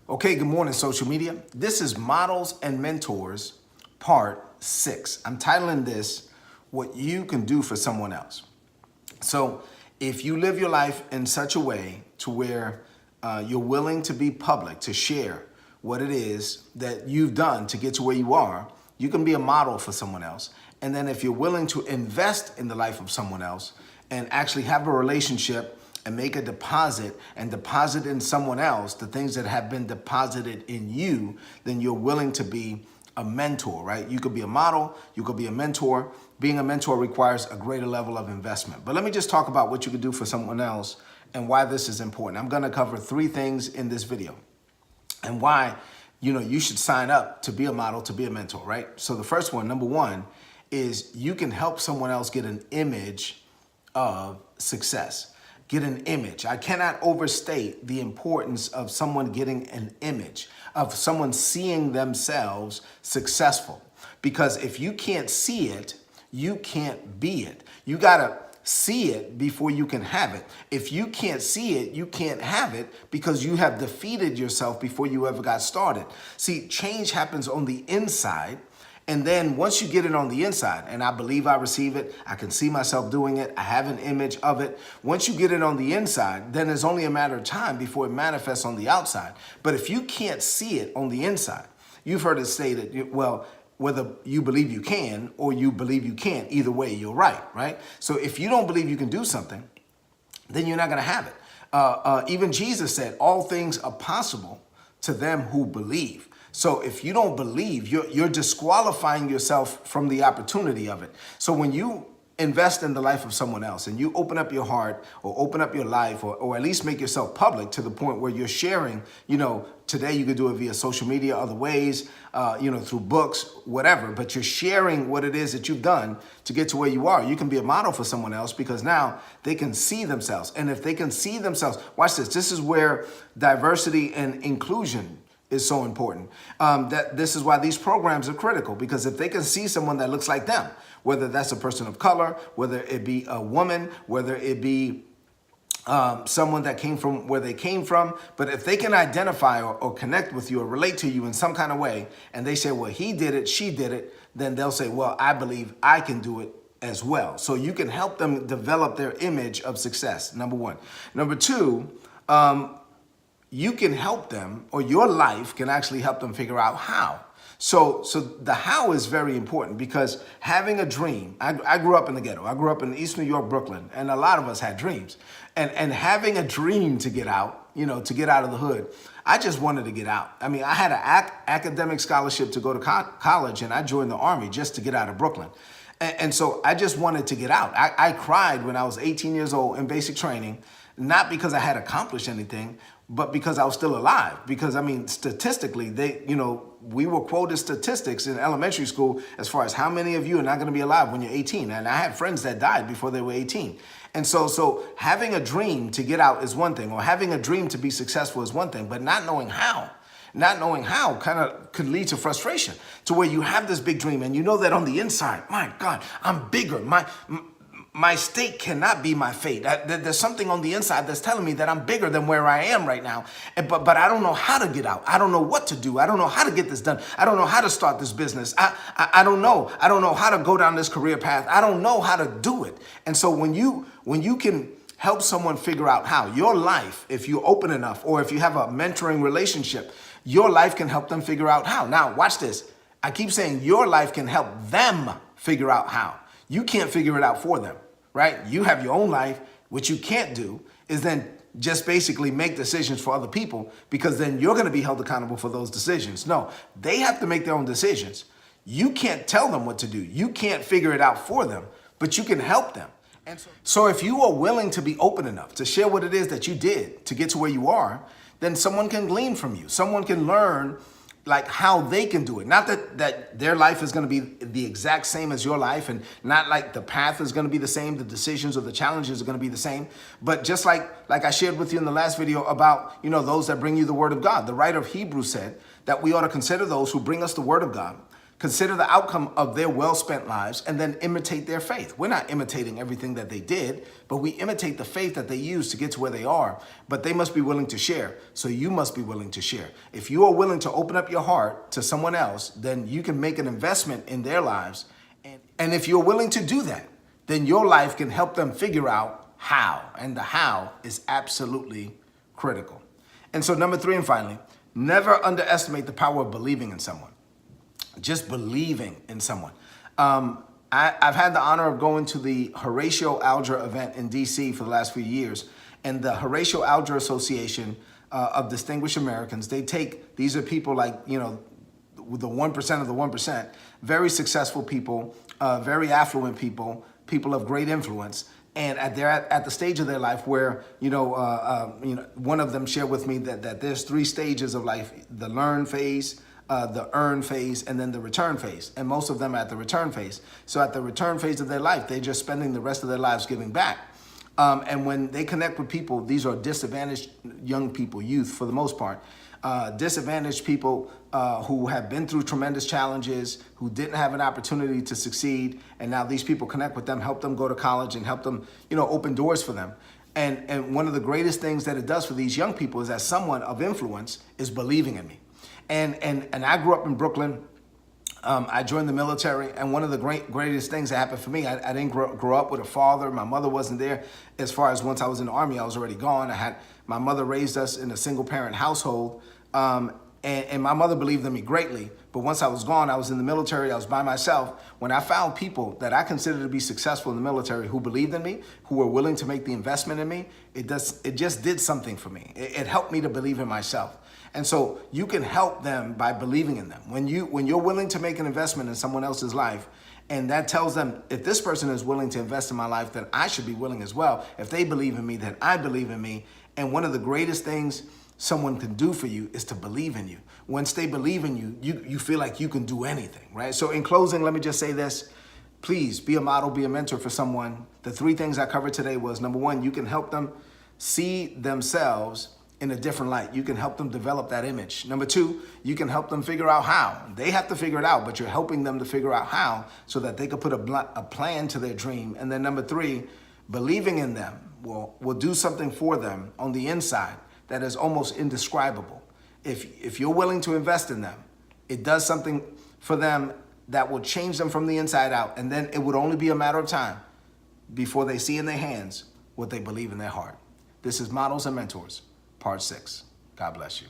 Okay, good morning, social media. This is Models and Mentors, part 6. I'm titling this, What You Can Do for Someone Else. So if you live your life in such a way to where you're willing to be public, to share what it is that you've done to get to where you are, you can be a model for someone else. And then if you're willing to invest in the life of someone else and actually have a relationship and make a deposit and deposit in someone else the things that have been deposited in you, then you're willing to be a mentor, right? You could be a model, you could be a mentor. Being a mentor requires a greater level of investment. But let me just talk about what you could do for someone else and why this is important. I'm gonna cover 3 things in this video and why you should sign up to be a model, to be a mentor, right? So the first one, number 1, is you can help someone else get an image of success. Get an image. I cannot overstate the importance of someone getting an image, of someone seeing themselves successful. Because if you can't see it, you can't be it. You gotta see it before you can have it. If you can't see it, you can't have it because you have defeated yourself before you ever got started. See, change happens on the inside. And then once you get it on the inside, and I believe I receive it, I can see myself doing it, I have an image of it. Once you get it on the inside, then it's only a matter of time before it manifests on the outside. But if you can't see it on the inside, you've heard it stated, well, whether you believe you can or you believe you can't, either way, you're right? So if you don't believe you can do something, then you're not gonna have it. Even Jesus said, all things are possible to them who believe. So if you don't believe, you're disqualifying yourself from the opportunity of it. So when you invest in the life of someone else and you open up your heart or open up your life or at least make yourself public to the point where you're sharing, today you could do it via social media, other ways, through books, whatever, but you're sharing what it is that you've done to get to where you are. You can be a model for someone else because now they can see themselves. And if they can see themselves, watch this. This is where diversity and inclusion is so important. This is why these programs are critical, because if they can see someone that looks like them, whether that's a person of color, whether it be a woman, whether it be someone that came from where they came from, but if they can identify or connect with you or relate to you in some kind of way, and they say, well, he did it, she did it, then they'll say, well, I believe I can do it as well. So you can help them develop their image of success, number 1. Number 2, you can help them, or your life can actually help them figure out how. So the how is very important, because having a dream, I grew up in the ghetto. I grew up in East New York, Brooklyn, and a lot of us had dreams. And having a dream to get out, to get out of the hood, I just wanted to get out. I mean, I had an academic scholarship to go to college, and I joined the Army just to get out of Brooklyn. And so I just wanted to get out. I cried when I was 18 years old in basic training, not because I had accomplished anything, but because I was still alive. Because, I mean, statistically, we were quoted statistics in elementary school as far as how many of you are not going to be alive when you're 18. And I had friends that died before they were 18. And so having a dream to get out is one thing, or having a dream to be successful is one thing, but not knowing how kind of could lead to frustration, to where you have this big dream and you know that on the inside, my God, I'm bigger. My state cannot be my fate. There's something on the inside that's telling me that I'm bigger than where I am right now. But I don't know how to get out. I don't know what to do. I don't know how to get this done. I don't know how to start this business. I don't know. I don't know how to go down this career path. I don't know how to do it. And so when you can help someone figure out how, your life, if you're open enough, or if you have a mentoring relationship, your life can help them figure out how. Now, watch this. I keep saying your life can help them figure out how. You can't figure it out for them, right? You have your own life. What you can't do is then just basically make decisions for other people, because then you're going to be held accountable for those decisions. No, they have to make their own decisions. You can't tell them what to do. You can't figure it out for them, but you can help them. And so if you are willing to be open enough to share what it is that you did to get to where you are, then someone can glean from you. Someone can learn like how they can do it. Not that their life is going to be the exact same as your life, and not like the path is going to be the same, the decisions or the challenges are going to be the same, but just like I shared with you in the last video about, those that bring you the word of God. The writer of Hebrews said that we ought to consider those who bring us the word of God consider the outcome of their well-spent lives, and then imitate their faith. We're not imitating everything that they did, but we imitate the faith that they used to get to where they are. But they must be willing to share. So you must be willing to share. If you are willing to open up your heart to someone else, then you can make an investment in their lives. And if you're willing to do that, then your life can help them figure out how. And the how is absolutely critical. And so number 3, and finally, never underestimate the power of believing in someone. Just believing in someone. I've had the honor of going to the Horatio Alger event in DC for the last few years. And the Horatio Alger Association of Distinguished Americans, these are people like, you know, the 1% of the 1%, very successful people, very affluent people, people of great influence. And they're at the stage of their life where, one of them shared with me that there's 3 stages of life: the learn phase, the earn phase, and then the return phase. And most of them are at the return phase. So at the return phase of their life, they're just spending the rest of their lives giving back. And when they connect with people, these are disadvantaged young people, youth for the most part, disadvantaged people who have been through tremendous challenges, who didn't have an opportunity to succeed. And now these people connect with them, help them go to college, and help them, open doors for them. And one of the greatest things that it does for these young people is, as someone of influence, is believing in me. And I grew up in Brooklyn. I joined the military, and one of the greatest things that happened for me, I didn't grow up with a father. My mother wasn't there. As far as once I was in the Army, I was already gone. My mother raised us in a single parent household, and my mother believed in me greatly. But once I was gone, I was in the military, I was by myself. When I found people that I considered to be successful in the military who believed in me, who were willing to make the investment in me, it just did something for me. It helped me to believe in myself. And so you can help them by believing in them. When you're willing to make an investment in someone else's life, and that tells them, if this person is willing to invest in my life, then I should be willing as well. If they believe in me, then I believe in me. And one of the greatest things someone can do for you is to believe in you. Once they believe in you, you feel like you can do anything, right? So in closing, let me just say this. Please be a model, be a mentor for someone. The 3 things I covered today was, number 1, you can help them see themselves in a different light. You can help them develop that image. Number 2, you can help them figure out how. They have to figure it out, but you're helping them to figure out how, so that they can put a plan to their dream. And then number 3, believing in them will do something for them on the inside that is almost indescribable. If you're willing to invest in them, it does something for them that will change them from the inside out. And then it would only be a matter of time before they see in their hands what they believe in their heart. This is Models and Mentors, Part 6. God bless you.